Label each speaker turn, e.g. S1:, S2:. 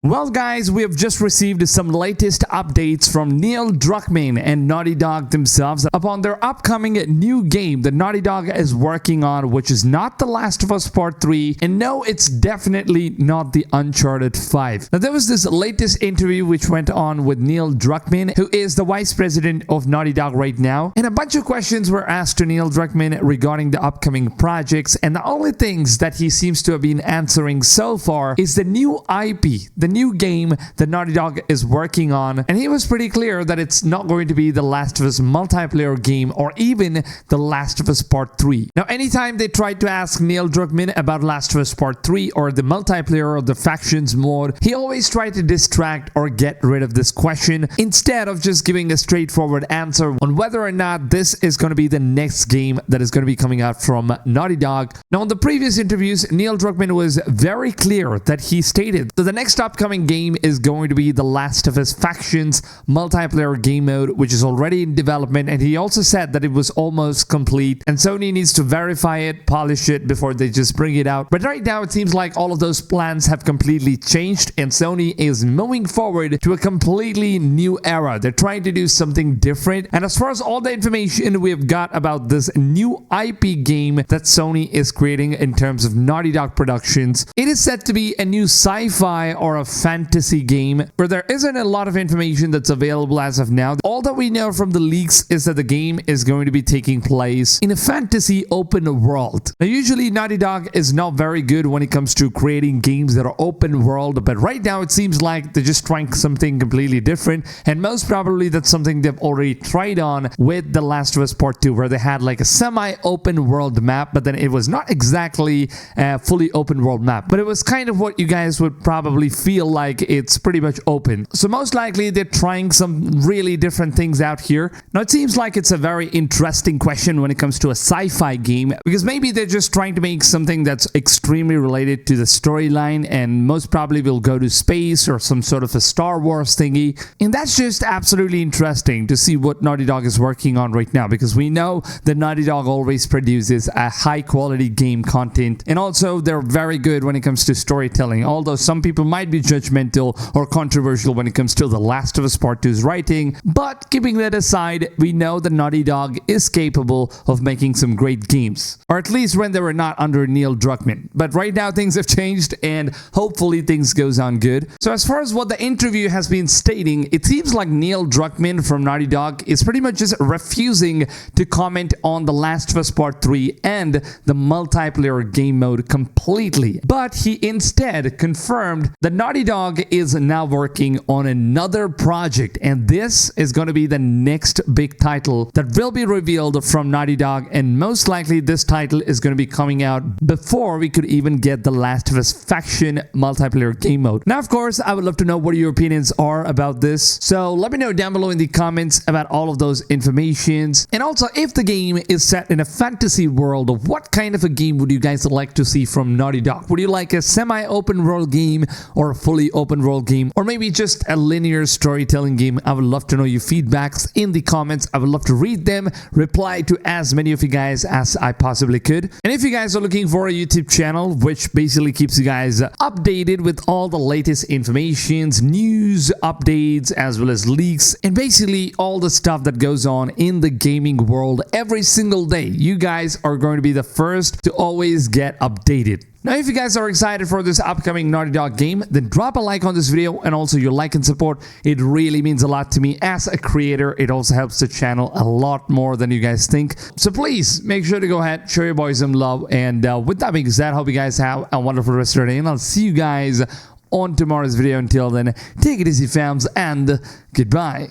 S1: Well guys, we have just received some latest updates from Neil Druckmann and Naughty Dog themselves upon their upcoming new game that Naughty Dog is working on, which is not The Last of Us Part 3, and no, it's definitely not the Uncharted 5. Now there was this latest interview which went on with Neil Druckmann, who is the vice president of Naughty Dog right now, and a bunch of questions were asked to Neil Druckmann regarding the upcoming projects, and the only things that he seems to have been answering so far is the new IP, the new game that Naughty Dog is working on, and he was pretty clear that it's not going to be The Last of Us multiplayer game or even The Last of Us Part 3. Now anytime they tried to ask Neil Druckmann about Last of Us Part 3 or the multiplayer or the factions mode, he always tried to distract or get rid of this question instead of just giving a straightforward answer on whether or not this is going to be the next game that is going to be coming out from Naughty Dog. Now in the previous interviews, Neil Druckmann was very clear that he stated that the next upcoming game is going to be The Last of Us Factions multiplayer game mode, which is already in development, and he also said that it was almost complete and Sony needs to verify it, polish it before they just bring it out. But right now it seems like all of those plans have completely changed and Sony is moving forward to a completely new era. They're trying to do something different, and as far as all the information we've got about this new IP game that Sony is creating in terms of Naughty Dog Productions, it is said to be a new sci-fi or a fantasy game where there isn't a lot of information that's available as of now. All that we know from the leaks is that the game is going to be taking place in a fantasy open world. Now usually Naughty Dog is not very good when it comes to creating games that are open world, but right now it seems like they're just trying something completely different, and most probably that's something they've already tried on with The Last of Us Part 2, where they had like a semi-open world map, but then it was not exactly a fully open world map, but it was kind of what you guys would probably feel like it's pretty much open. So most likely they're trying some really different things out here. Now it seems like it's a very interesting question when it comes to a sci-fi game, because maybe they're just trying to make something that's extremely related to the storyline and most probably will go to space or some sort of a Star Wars thingy, and that's just absolutely interesting to see what Naughty Dog is working on right now, because we know that Naughty Dog always produces a high quality game content, and also they're very good when it comes to storytelling, although some people might be judgmental or controversial when it comes to The Last of Us Part 2's writing. But keeping that aside, we know that Naughty Dog is capable of making some great games, or at least when they were not under Neil Druckmann. But right now things have changed and hopefully things goes on good. So as far as what the interview has been stating, it seems like Neil Druckmann from Naughty Dog is pretty much just refusing to comment on The Last of Us Part 3 and the multiplayer game mode completely. But he instead confirmed that Naughty Dog is now working on another project, and this is going to be the next big title that will be revealed from Naughty Dog, and most likely this title is going to be coming out before we could even get The Last of Us Faction multiplayer game mode. Now of course I would love to know what your opinions are about this, so let me know down below in the comments about all of those informations. And also, if the game is set in a fantasy world, what kind of a game would you guys like to see from Naughty Dog? Would you like a semi-open world game or a fully open world game, or maybe just a linear storytelling game? I would love to know your feedbacks in the comments. I would love to read them, reply to as many of you guys as I possibly could. And if you guys are looking for a YouTube channel which basically keeps you guys updated with all the latest informations, news, updates, as well as leaks, and basically all the stuff that goes on in the gaming world every single day, you guys are going to be the first to always get updated. Now if you guys are excited for this upcoming Naughty Dog game, then drop a like on this video, and also your like and support, it really means a lot to me as a creator. It also helps the channel a lot more than you guys think. So please make sure to go ahead, show your boys some love, and with that being said, I hope you guys have a wonderful rest of your day, and I'll see you guys on tomorrow's video. Until then, take it easy fams, and goodbye.